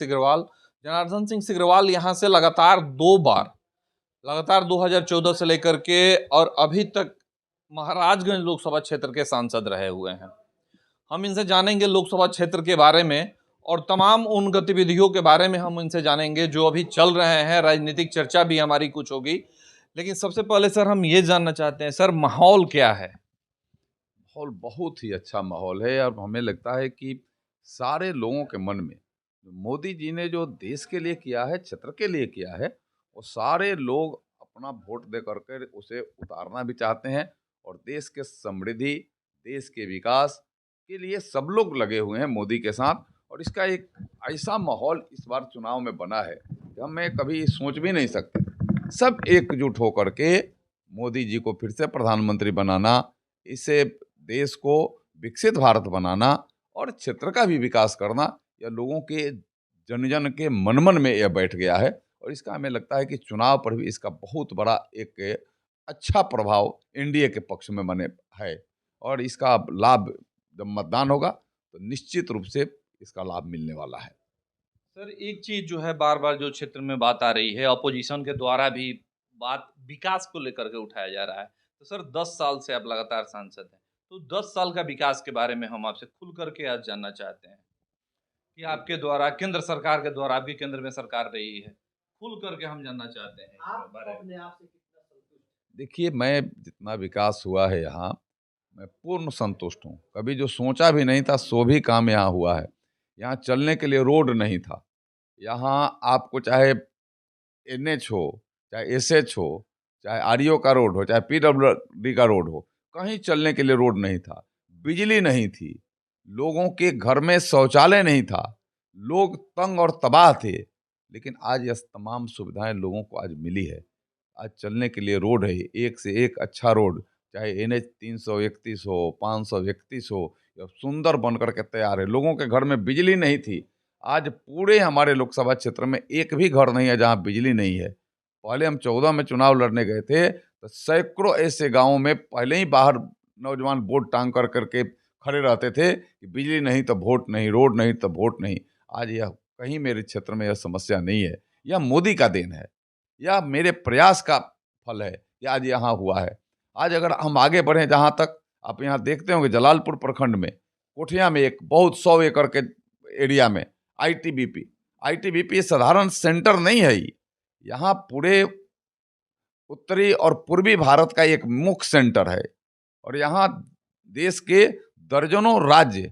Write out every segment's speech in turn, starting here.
सिग्रीवाल, जनार्दन सिंह सिग्रीवाल यहाँ से लगातार 2 बार, लगातार 2014 से लेकर के और अभी तक महाराजगंज लोकसभा क्षेत्र के सांसद रहे हुए हैं। हम इनसे जानेंगे लोकसभा क्षेत्र के बारे में और तमाम उन गतिविधियों के बारे में हम इनसे जानेंगे जो अभी चल रहे हैं। राजनीतिक चर्चा भी हमारी कुछ होगी, लेकिन सबसे पहले सर हम ये जानना चाहते हैं, सर माहौल क्या है? माहौल बहुत ही अच्छा माहौल है और हमें लगता है कि सारे लोगों के मन में मोदी जी ने जो देश के लिए किया है, क्षेत्र के लिए किया है, वो सारे लोग अपना वोट दे करके उसे उतारना भी चाहते हैं और देश के समृद्धि, देश के विकास के लिए सब लोग लगे हुए हैं मोदी के साथ। और इसका एक ऐसा माहौल इस बार चुनाव में बना है कि हमें कभी सोच भी नहीं सकते। सब एकजुट होकर के मोदी जी को फिर से प्रधानमंत्री बनाना, इसे देश को विकसित भारत बनाना और क्षेत्र का भी विकास करना, यह लोगों के जन जन के मन मन में यह बैठ गया है। और इसका हमें लगता है कि चुनाव पर भी इसका बहुत बड़ा एक अच्छा प्रभाव एनडीए के पक्ष में बने है और इसका लाभ जब मतदान होगा तो निश्चित रूप से इसका लाभ मिलने वाला है। सर एक चीज जो है बार बार जो क्षेत्र में बात आ रही है, अपोजिशन के द्वारा भी बात विकास को लेकर के उठाया जा रहा है। तो सर 10 साल से आप लगातार सांसद हैं, तो 10 साल का विकास के बारे में हम आपसे खुल करके आज जानना चाहते हैं कि आपके द्वारा, केंद्र सरकार के द्वारा, आपकी केंद्र में सरकार रही है, खुल करके हम जानना चाहते हैं आप बारे में। अपने आप से कितना संतुष्ट? देखिए, मैं जितना विकास हुआ है यहाँ, मैं पूर्ण संतुष्ट हूँ। कभी जो सोचा भी नहीं था सो भी काम यहाँ हुआ है। यहाँ चलने के लिए रोड नहीं था। यहाँ आपको चाहे एनएच हो, चाहे एसएच हो, चाहे आरईओ का रोड हो, चाहे पीडब्ल्यूडी का रोड हो, कहीं चलने के लिए रोड नहीं था। बिजली नहीं थी, लोगों के घर में शौचालय नहीं था, लोग तंग और तबाह थे। लेकिन आज यह तमाम सुविधाएं लोगों को आज मिली है। आज चलने के लिए रोड है, एक से एक अच्छा रोड, चाहे एनएच 331 हो, 531 हो, या सुंदर बन करके तैयार है। लोगों के घर में बिजली नहीं थी, आज पूरे हमारे लोकसभा क्षेत्र में एक भी घर नहीं है जहां बिजली नहीं है। पहले हम 14 में चुनाव लड़ने गए थे तो सैकड़ों ऐसे गांवों में पहले ही बाहर नौजवान बोर्ड टांग कर करके खड़े रहते थे कि बिजली नहीं तो वोट नहीं, रोड नहीं तो वोट नहीं। आज यह कहीं मेरे क्षेत्र में यह समस्या नहीं है। यह मोदी का देन है, यह मेरे प्रयास का फल है कि आज यहाँ हुआ है। आज अगर हम आगे बढ़ें, जहाँ तक आप यहाँ देखते होंगे जलालपुर प्रखंड में कोठिया में एक बहुत 100 एकड़ के एरिया में आईटीबीपी साधारण सेंटर नहीं है। यहाँ पूरे उत्तरी और पूर्वी भारत का एक मुख्य सेंटर है और यहाँ देश के दर्जनों राज्य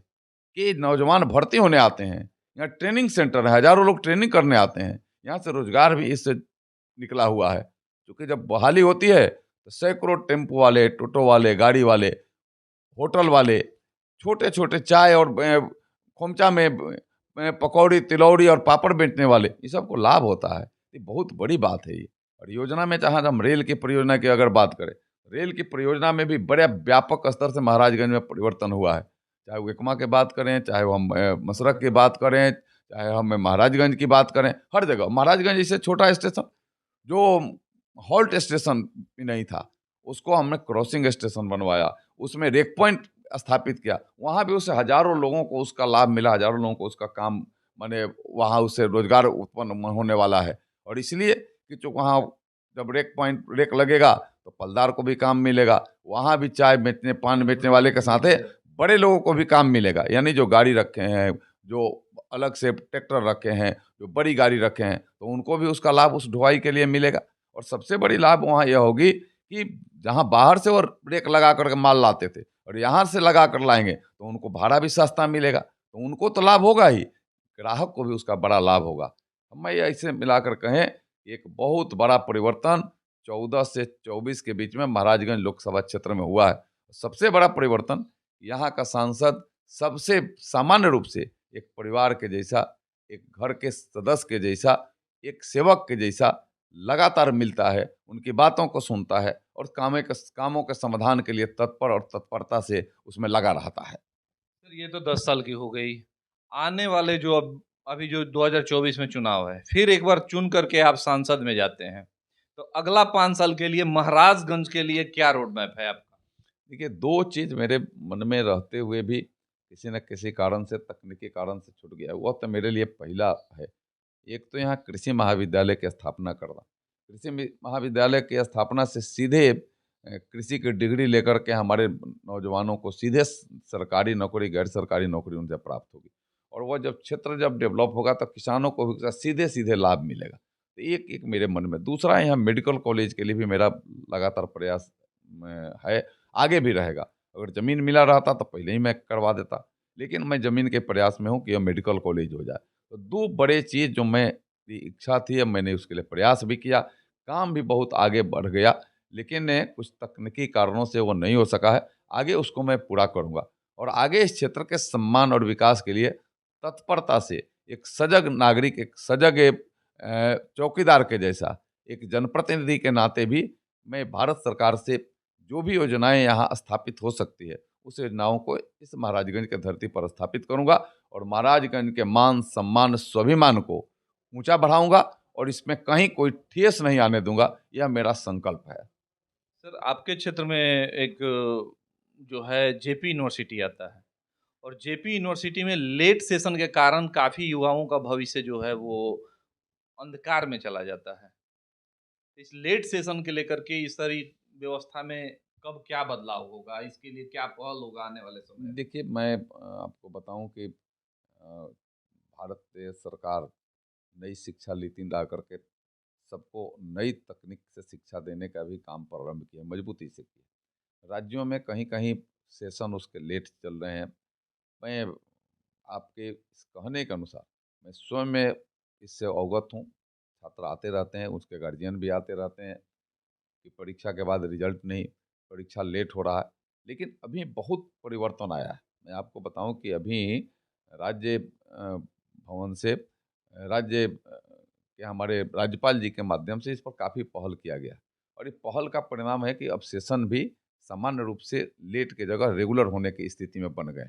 के नौजवान भर्ती होने आते हैं। यहाँ ट्रेनिंग सेंटर है, हजारों लोग ट्रेनिंग करने आते हैं। यहाँ से रोजगार भी इससे निकला हुआ है, क्योंकि जब बहाली होती है तो सैकड़ों टेम्पो वाले, टोटो वाले, गाड़ी वाले, होटल वाले, छोटे छोटे चाय और खोमचा में पकौड़ी, तिलौड़ी और पापड़ बेचने वाले, ये सबको लाभ होता है। ये बहुत बड़ी बात है ये। और योजना में चाहे हम रेल की परियोजना की अगर बात करें, रेल की परियोजना में भी बड़े व्यापक स्तर से महाराजगंज में परिवर्तन हुआ है। चाहे वो एकमा की बात करें, चाहे वो हम मसरक की बात करें, चाहे हम महाराजगंज की बात करें, हर जगह महाराजगंज जैसे छोटा स्टेशन जो हॉल्ट स्टेशन भी नहीं था, उसको हमने क्रॉसिंग स्टेशन बनवाया, उसमें रेक पॉइंट स्थापित किया। वहाँ भी उससे हजारों लोगों को उसका लाभ मिला, हजारों लोगों को उसका काम, माने वहाँ उससे रोजगार उत्पन्न होने वाला है। और इसलिए कि जो वहाँ जब रेक लगेगा तो पलदार को भी काम मिलेगा, वहाँ भी चाय बेचने, पान बेचने वाले के साथ बड़े लोगों को भी काम मिलेगा। यानी जो गाड़ी रखे हैं, जो अलग से ट्रैक्टर रखे हैं, जो बड़ी गाड़ी रखे हैं, तो उनको भी उसका लाभ उस ढुलाई के लिए मिलेगा। और सबसे बड़ी लाभ वहाँ यह होगी कि जहाँ बाहर से वो रेक लगा करके माल लाते थे और यहाँ से लगा कर लाएंगे तो उनको भाड़ा भी सस्ता मिलेगा, तो उनको तो लाभ होगा ही, ग्राहक को भी उसका बड़ा लाभ होगा। मैं ऐसे मिलाकर कहें, एक बहुत बड़ा परिवर्तन 14 से 24 के बीच में महाराजगंज लोकसभा क्षेत्र में हुआ है। सबसे बड़ा परिवर्तन, यहाँ का सांसद सबसे सामान्य रूप से एक परिवार के जैसा, एक घर के सदस्य के जैसा, एक सेवक के जैसा लगातार मिलता है, उनकी बातों को सुनता है और कामों के समाधान के लिए तत्पर और तत्परता से उसमें लगा रहता है। सर ये तो 10 साल की हो गई। आने वाले जो अभी जो 2024 में चुनाव है, फिर एक बार चुन करके आप सांसद में जाते हैं, तो अगला 5 साल के लिए महाराजगंज के लिए क्या रोड मैप है आपका? देखिए, दो चीज मेरे मन में रहते हुए भी किसी न किसी कारण से, तकनीकी कारण से छूट गया। वह तो मेरे लिए पहला है एक तो यहाँ कृषि महाविद्यालय की स्थापना करना। महाविद्यालय की स्थापना से सीधे कृषि की डिग्री लेकर के हमारे नौजवानों को सीधे सरकारी नौकरी, गैर सरकारी नौकरी उनसे प्राप्त होगी। और वह जब डेवलप होगा तो किसानों को भी सीधे सीधे लाभ मिलेगा। तो एक मेरे मन में। दूसरा, यहाँ मेडिकल कॉलेज के लिए भी मेरा लगातार प्रयास है, आगे भी रहेगा। अगर ज़मीन मिला रहता तो पहले ही मैं करवा देता, लेकिन मैं ज़मीन के प्रयास में हूँ कि यह मेडिकल कॉलेज हो जाए। तो दो बड़े चीज़ जो मेरी इच्छा थी, अब मैंने उसके लिए प्रयास भी किया, काम भी बहुत आगे बढ़ गया, लेकिन कुछ तकनीकी कारणों से वो नहीं हो सका है। आगे उसको मैं पूरा करूँगा और आगे इस क्षेत्र के सम्मान और विकास के लिए तत्परता से एक सजग नागरिक, एक सजग चौकीदार के जैसा, एक जनप्रतिनिधि के नाते भी मैं भारत सरकार से जो भी योजनाएं यहाँ स्थापित हो सकती है, उस योजनाओं को इस महाराजगंज के धरती पर स्थापित करूँगा और महाराजगंज के मान सम्मान स्वाभिमान को ऊंचा बढ़ाऊंगा और इसमें कहीं कोई ठेस नहीं आने दूंगा। यह मेरा संकल्प है। सर, आपके क्षेत्र में एक जो है जेपी यूनिवर्सिटी आता है, और जेपी यूनिवर्सिटी में लेट सेशन के कारण काफ़ी युवाओं का भविष्य जो है वो अंधकार में चला जाता है। इस लेट सेशन के लेकर के इस सारी व्यवस्था में कब क्या बदलाव होगा, इसके लिए क्या पहल होगा आने वाले समय में? देखिए, मैं आपको बताऊं कि भारत सरकार नई शिक्षा नीति ला करके सबको नई तकनीक से शिक्षा देने का भी काम प्रारंभ किया, मजबूती से किया। राज्यों में कहीं कहीं सेशन उसके लेट चल रहे हैं। मैं आपके इस कहने के अनुसार मैं स्वयं में इससे अवगत हूँ। छात्र आते रहते हैं, उसके गार्जियन भी आते रहते हैं कि परीक्षा के बाद रिजल्ट नहीं, परीक्षा लेट हो रहा है। लेकिन अभी बहुत परिवर्तन आया है। मैं आपको बताऊं कि अभी राज्य भवन से राज्य के हमारे राज्यपाल जी के माध्यम से इस पर काफ़ी पहल किया गया और ये पहल का परिणाम है कि अब सेशन भी सामान्य रूप से लेट के जगह रेगुलर होने की स्थिति में बन गए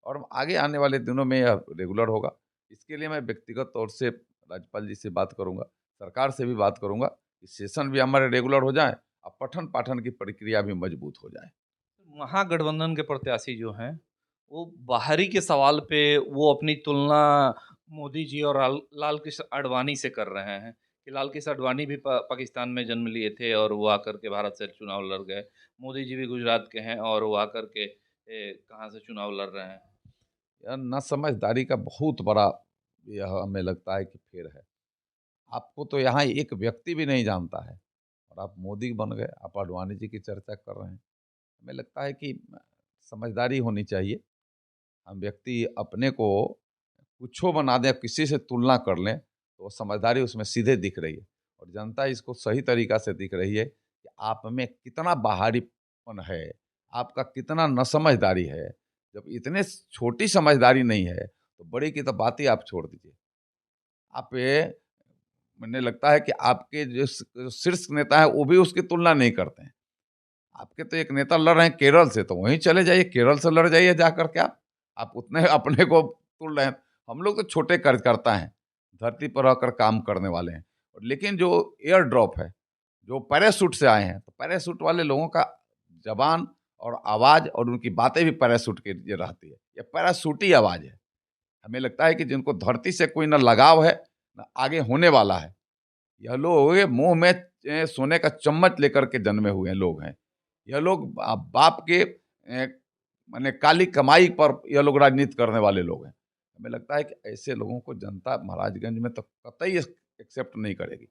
और आगे आने वाले दिनों में यह रेगुलर होगा। इसके लिए मैं व्यक्तिगत तौर से राज्यपाल जी से बात करूंगा, सरकार से भी बात करूंगा कि सेशन भी हमारे रेगुलर हो जाए और पठन पाठन की प्रक्रिया भी मजबूत हो जाए। महागठबंधन के प्रत्याशी जो हैं, वो बाहरी के सवाल पे वो अपनी तुलना मोदी जी और लाल कृष्ण आडवाणी से कर रहे हैं कि लाल कृष्ण आडवाणी भी पाकिस्तान में जन्म लिए थे और वो आकर के भारत से चुनाव लड़ गए। मोदी जी भी गुजरात के हैं और वो आकर के कहाँ से चुनाव लड़ रहे हैं। यह न समझदारी का बहुत बड़ा, यह हमें लगता है कि फेर है। आपको तो यहाँ एक व्यक्ति भी नहीं जानता है और आप मोदी बन गए, आप आडवाणी जी की चर्चा कर रहे हैं। हमें लगता है कि समझदारी होनी चाहिए। हम व्यक्ति अपने को कुछो बना दें, किसी से तुलना कर लें, तो समझदारी उसमें सीधे दिख रही है और जनता इसको सही तरीक़ा से दिख रही है कि आप में कितना बाहरीपन है, आपका कितना न समझदारी है। जब इतने छोटी समझदारी नहीं है तो बड़ी की तो बात ही आप छोड़ दीजिए। आप ये, मुझे लगता है कि आपके जो शीर्ष नेता है वो भी उसकी तुलना नहीं करते हैं। आपके तो एक नेता लड़ रहे हैं केरल से, तो वहीं चले जाइए, केरल से लड़ जाइए जा करके। आप उतने अपने को तुल रहे हैं। हम लोग तो छोटे कार्यकर्ता हैं, धरती पर रहकर काम करने वाले हैं। और लेकिन जो एयर ड्रॉप है, जो पैराशूट से आए हैं, तो पैराशूट वाले लोगों का जबान और आवाज़ और उनकी बातें भी पैराशूट के लिए रहती है। ये पैराशूटी आवाज़ है। हमें लगता है कि जिनको धरती से कोई ना लगाव है, ना आगे होने वाला है। यह लोग मुंह में सोने का चम्मच लेकर के जन्मे हुए लोग हैं। यह लोग बाप के माने काली कमाई पर यह लोग राजनीति करने वाले लोग हैं। हमें लगता है कि ऐसे लोगों को जनता महाराजगंज में तो कतई एक्सेप्ट नहीं करेगी।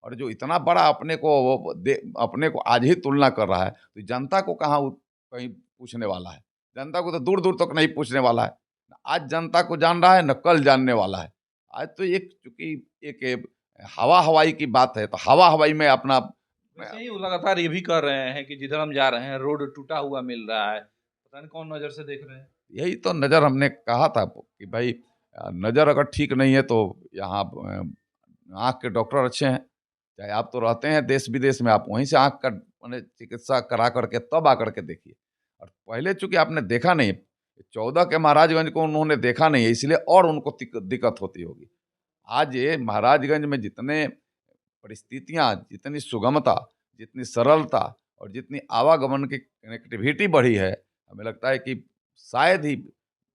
और जो इतना बड़ा अपने को आज ही तुलना कर रहा है, तो जनता को कहाँ कहीं पूछने वाला है? जनता को तो दूर दूर तक नहीं पूछने वाला है। आज जनता को जान रहा है, न कल जानने वाला है। आज तो चूंकि एक हवा हवाई की बात है, तो हवा हवाई में अपना वैसे ही वो लगातार ये भी कर रहे हैं कि जिधर हम जा रहे हैं रोड टूटा हुआ मिल रहा है। पता नहीं कौन नज़र से देख रहे हैं। यही तो नज़र हमने कहा था कि भाई नज़र अगर ठीक नहीं है तो यहाँ आँख के डॉक्टर अच्छे हैं। चाहे आप तो रहते हैं देश विदेश में, आप वहीं से आँख का माने चिकित्सा करा करके तब आकर के देखिए। और पहले चूंकि आपने देखा नहीं, 14 के महाराजगंज को उन्होंने देखा नहीं है, इसलिए और उनको दिक्कत होती होगी। आज ये महाराजगंज में जितने परिस्थितियाँ, जितनी सुगमता, जितनी सरलता और जितनी आवागमन की कनेक्टिविटी बढ़ी है, हमें लगता है कि शायद ही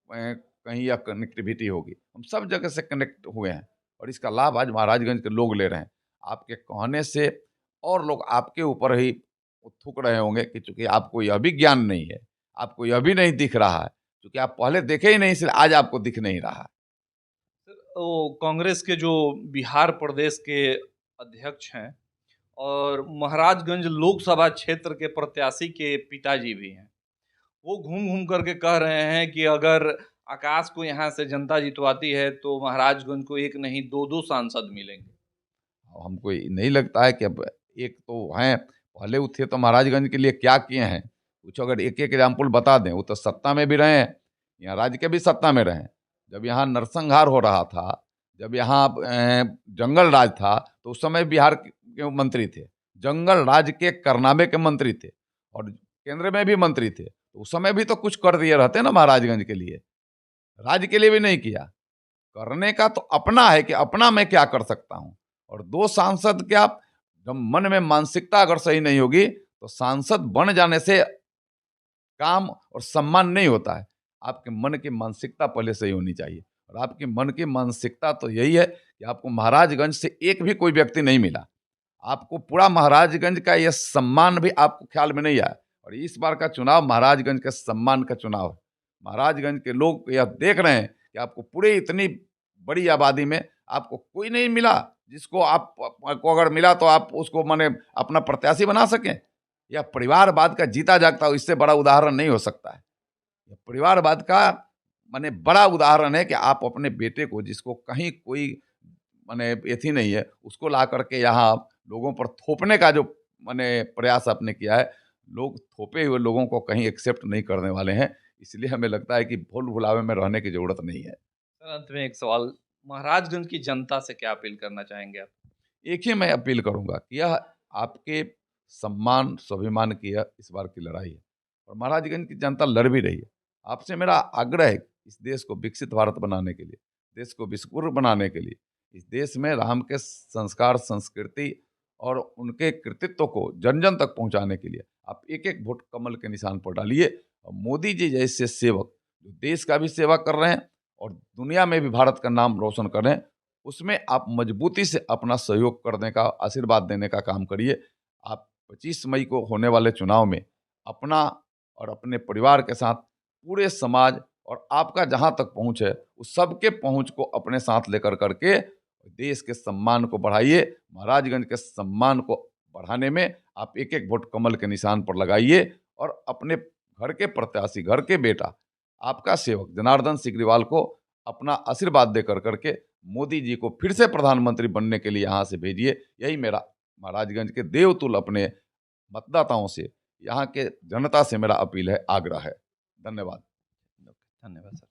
कहीं यह कनेक्टिविटी होगी। हम सब जगह से कनेक्ट हुए हैं और इसका लाभ आज महाराजगंज के लोग ले रहे हैं। आपके कहने से और लोग आपके ऊपर ही थूक रहे होंगे कि चूंकि आपको यह भी ज्ञान नहीं है, आपको यह भी नहीं दिख रहा है, क्योंकि आप पहले देखे ही नहीं, इसलिए आज आपको दिख नहीं रहा है। तो कांग्रेस के जो बिहार प्रदेश के अध्यक्ष हैं और महाराजगंज लोकसभा क्षेत्र के प्रत्याशी के पिताजी भी हैं, वो घूम घूम करके कह रहे हैं कि अगर आकाश को यहाँ से जनता जितवाती है तो महाराजगंज को एक नहीं दो दो सांसद मिलेंगे। हमको नहीं लगता है कि अब एक तो हैं, पहले वो थे तो महाराजगंज के लिए क्या किए हैं कुछ अगर एक एक एग्जाम्पल बता दें। वो तो सत्ता में भी रहे हैं, यहाँ राज्य के भी सत्ता में रहे हैं। जब यहाँ नरसंहार हो रहा था, जब यहाँ जंगल राज था, तो उस समय बिहार के मंत्री थे, जंगल राज के करनामे के मंत्री थे और केंद्र में भी मंत्री थे। तो उस समय भी तो कुछ कर दिए रहते ना महाराजगंज के लिए, राज्य के लिए भी नहीं किया। करने का तो अपना है कि अपना मैं क्या कर सकता हूं। और दो सांसद क्या, जब मन में मानसिकता अगर सही नहीं होगी तो सांसद बन जाने से काम और सम्मान नहीं होता है। आपके मन की मानसिकता पहले सही होनी चाहिए, और आपकी मन की मानसिकता तो यही है कि आपको महाराजगंज से एक भी कोई व्यक्ति नहीं मिला, आपको पूरा महाराजगंज का यह सम्मान भी आपको ख्याल में नहीं आया। और इस बार का चुनाव महाराजगंज के सम्मान का चुनाव है। महाराजगंज के लोग यह देख रहे हैं कि आपको पूरे इतनी बड़ी आबादी में आपको कोई नहीं मिला जिसको आपको अगर मिला तो आप उसको माने अपना प्रत्याशी बना सकें। यह परिवारवाद का जीता जागता हो, इससे बड़ा उदाहरण नहीं हो सकता है। यह परिवारवाद का माने बड़ा उदाहरण है कि आप अपने बेटे को, जिसको कहीं कोई माने एथी नहीं है, उसको ला करके यहाँ लोगों पर थोपने का जो माने प्रयास आपने किया है। लोग थोपे हुए लोगों को कहीं एक्सेप्ट नहीं करने वाले हैं, इसलिए हमें लगता है कि भूल भुलावे में रहने की जरूरत नहीं है। सर, अंत में एक सवाल, महाराजगंज की जनता से क्या अपील करना चाहेंगे आप? एक ही मैं अपील करूंगा कि यह आपके सम्मान स्वाभिमान की इस बार की लड़ाई है, और महाराजगंज की जनता लड़ भी रही है। आपसे मेरा आग्रह है इस देश को विकसित भारत बनाने के लिए, देश को विश्वगुरु बनाने के लिए, इस देश में राम के संस्कार संस्कृति और उनके कृतित्व को जन जन तक पहुंचाने के लिए आप एक एक वोट कमल के निशान पर डालिए। और मोदी जी जैसे सेवक जो देश का भी सेवा कर रहे हैं और दुनिया में भी भारत का नाम रोशन कर रहे हैं, उसमें आप मजबूती से अपना सहयोग करने का, आशीर्वाद देने का काम करिए। आप 25 मई को होने वाले चुनाव में अपना और अपने परिवार के साथ पूरे समाज और आपका जहां तक पहुंच है उस सबके पहुंच को अपने साथ लेकर करके देश के सम्मान को बढ़ाइए। महाराजगंज के सम्मान को बढ़ाने में आप एक एक वोट कमल के निशान पर लगाइए, और अपने घर के प्रत्याशी, घर के बेटा, आपका सेवक जनार्दन सिग्रीवाल को अपना आशीर्वाद देकर करके मोदी जी को फिर से प्रधानमंत्री बनने के लिए यहाँ से भेजिए। यही मेरा महाराजगंज के देवतुल अपने मतदाताओं से, यहाँ के जनता से मेरा अपील है, आग्रह है। धन्यवाद। धन्यवाद सर।